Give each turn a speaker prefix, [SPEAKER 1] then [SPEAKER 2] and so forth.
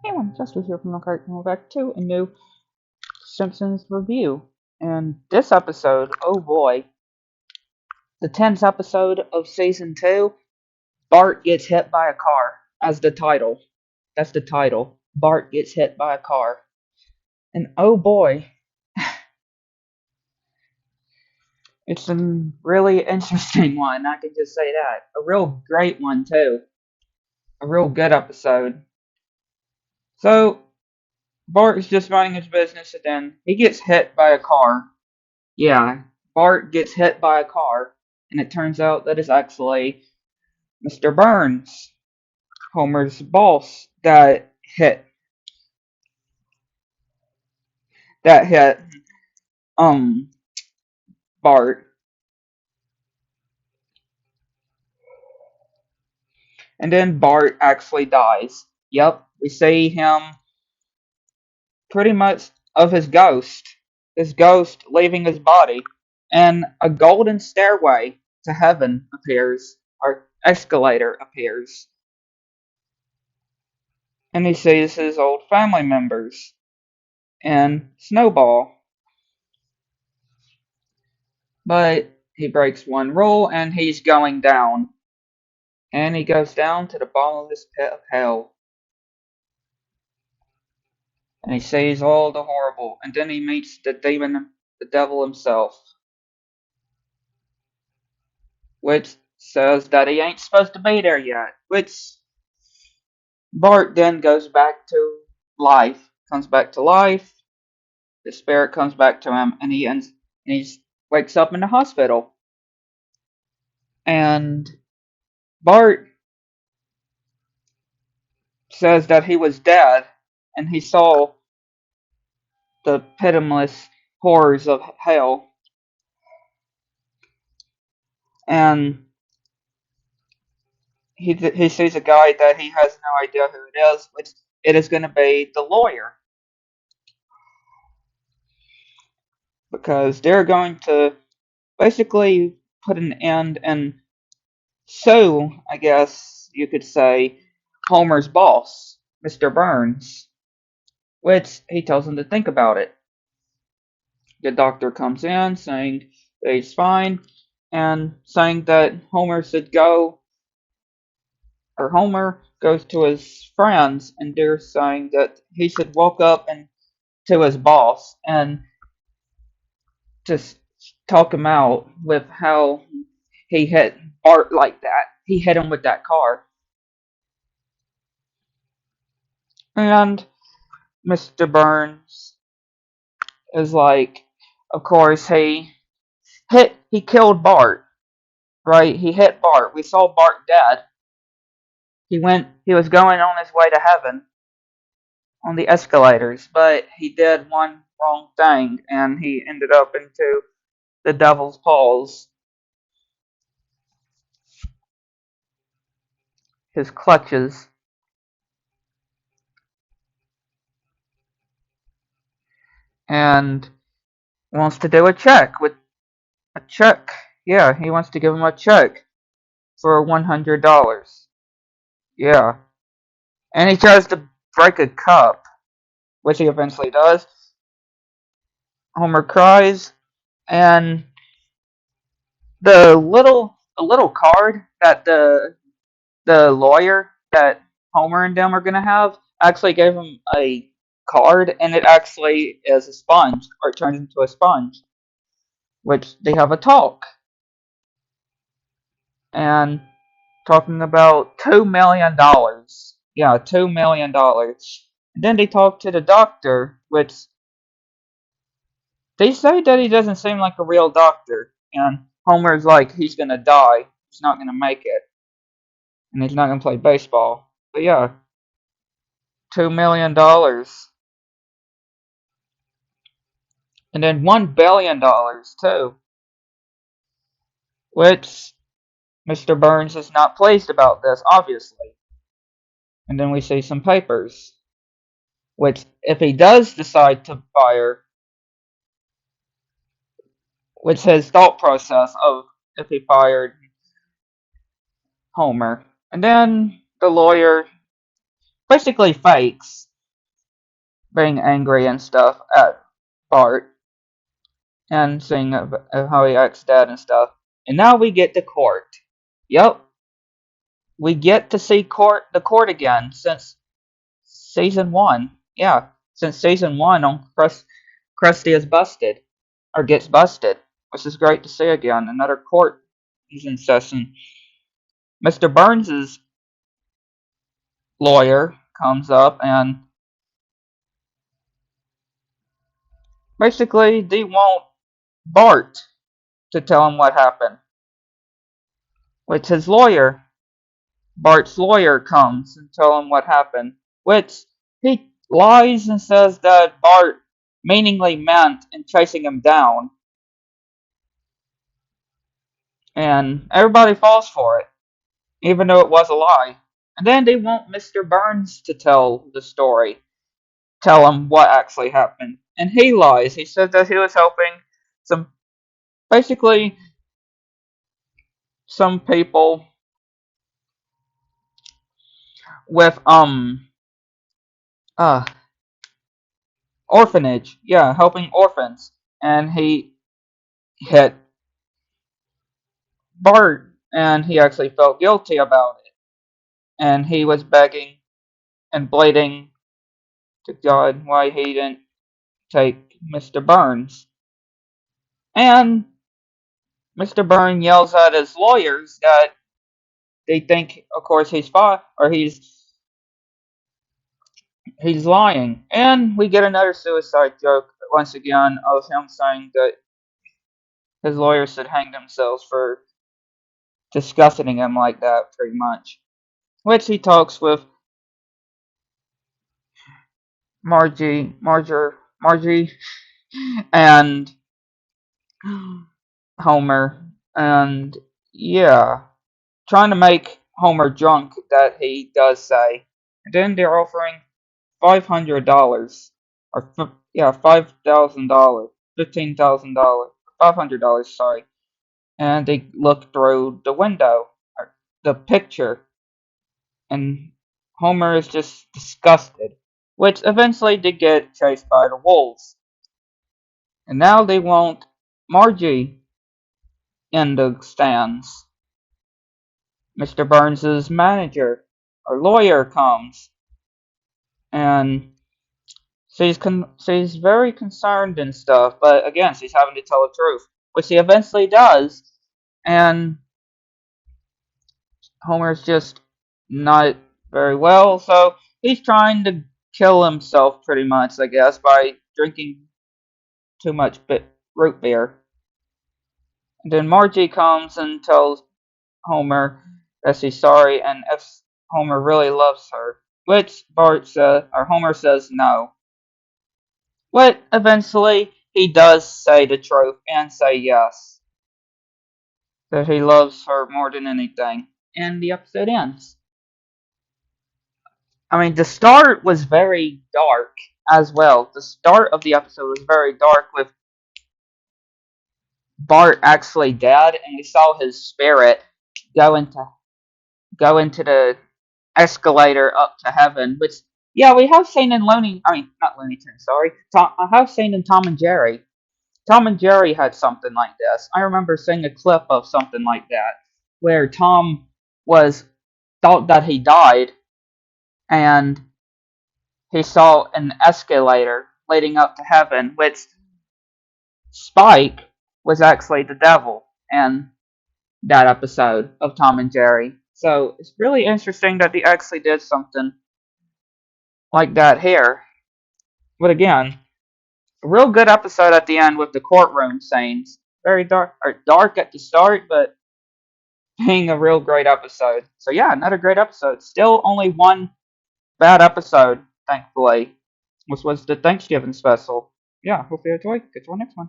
[SPEAKER 1] Hey everyone, Justice here from the Cartoon back to a new Simpsons review. And this episode, oh boy, the 10th episode of season 2, Bart Gets Hit by a Car, as the title. That's the title. Bart Gets Hit by a Car. And oh boy, it's a really interesting one, I can just say that. A real great one, too. A real good episode. So, Bart is just minding his business and then he gets hit by a car. Yeah, Bart gets hit by a car, and it turns out that it's actually Mr. Burns, Homer's boss, that hit um Bart. And then Bart actually dies. Yep, we see him pretty much of his ghost leaving his body, and a golden stairway to heaven appears, or escalator appears, and he sees his old family members and Snowball. But he breaks one rule and he's going down. And he goes down to the bottomless pit of hell. And he sees all the horrible. And then he meets the demon, the devil himself. Which says that he ain't supposed to be there yet. Which Bart then goes back to life. Comes back to life. The spirit comes back to him and he wakes up in the hospital. And Bart says that he was dead and he saw the pitiless horrors of hell. And he sees a guy that he has no idea who it is, which it is going to be the lawyer. Because they're going to basically put an end and sue, I guess you could say, Homer's boss, Mr. Burns, which he tells him to think about it. The doctor comes in saying that he's fine and saying that Homer goes to his friends and they're saying that he should walk up and to his boss and just talk him out with how he hit Bart like that. He hit him with that car. And Mr. Burns is like, of course, he killed Bart, right? He hit Bart. We saw Bart dead. He was going on his way to heaven on the escalators, but he did one wrong thing and he ended up into the devil's paws, his clutches, and wants to do a check. Yeah, he wants to give him a check for $100. Yeah, and he tries to break a cup, which he eventually does. Homer cries, and the little card that the lawyer that Homer and them are gonna have actually gave him a card, and it actually is a sponge, or it turns into a sponge, which they have a talk, and talking about $2 million. Yeah, $2 million. And then they talk to the doctor, which they say that he doesn't seem like a real doctor, and Homer's like he's gonna die, he's not gonna make it, and he's not gonna play baseball. But yeah, $2 million. And then $1 billion too, which Mr. Burns is not pleased about this, obviously. And then we see some papers, which if he does decide to fire, which his thought process of if he fired Homer. And then the lawyer basically fakes being angry and stuff at Bart and saying of how he acts dead and stuff. And now we get to court. Yep, we get to see the court again since season one. Yeah, since season one on Krusty is busted or gets busted, which is great to see again. Another court is in session. Mr. Burns's lawyer comes up and basically they want Bart to tell him what happened, which his lawyer, Bart's lawyer, comes and tell him what happened, which he lies and says that Bart meaningly meant in chasing him down, and everybody falls for it, even though it was a lie. And then they want Mr. Burns to tell the story, tell him what actually happened. And he lies. He said that he was helping some, basically, some people with, uh, orphanage. Yeah, helping orphans. And he hit Bart, and he actually felt guilty about it. And he was begging and bleeding to God why he didn't take Mr. Burns. And Mr. Byrne yells at his lawyers that they think, of course, he's fought or he's lying. And we get another suicide joke once again of him saying that his lawyers should hang themselves for disgusting him like that, pretty much. Which he talks with Margie, and Homer, and yeah, trying to make Homer drunk that he does say. And then they're offering $500 or yeah, $5,000, $15,000, $500. Sorry, and they look through the window, or the picture, and Homer is just disgusted. Which eventually they get chased by the wolves, and now they want Margie in the stands. Mr. Burns's manager or lawyer comes, and she's very concerned and stuff, but again, she's having to tell the truth, which she eventually does, and Homer's just not very well, so he's trying to kill himself pretty much, I guess, by drinking too much root beer. And then Margie comes and tells Homer that she's sorry, and if Homer really loves her, which Bart says, or Homer says no. But eventually, he does say the truth and say yes, that he loves her more than anything. And the episode ends. I mean, the start was very dark as well. The start of the episode was very dark with Bart actually dead, and we saw his spirit go into the escalator up to heaven. Which, yeah, we have seen in not Looney Tunes. Sorry, I have seen in Tom and Jerry. Tom and Jerry had something like this. I remember seeing a clip of something like that where Tom was thought that he died, and he saw an escalator leading up to heaven, which Spike was actually the devil in that episode of Tom and Jerry. So it's really interesting that they actually did something like that here. But again, a real good episode at the end with the courtroom scenes. Very dark, or dark at the start, but being a real great episode. So yeah, another great episode. Still only one bad episode, thankfully, which was the Thanksgiving special. Yeah, hope you enjoy. Get to our next one.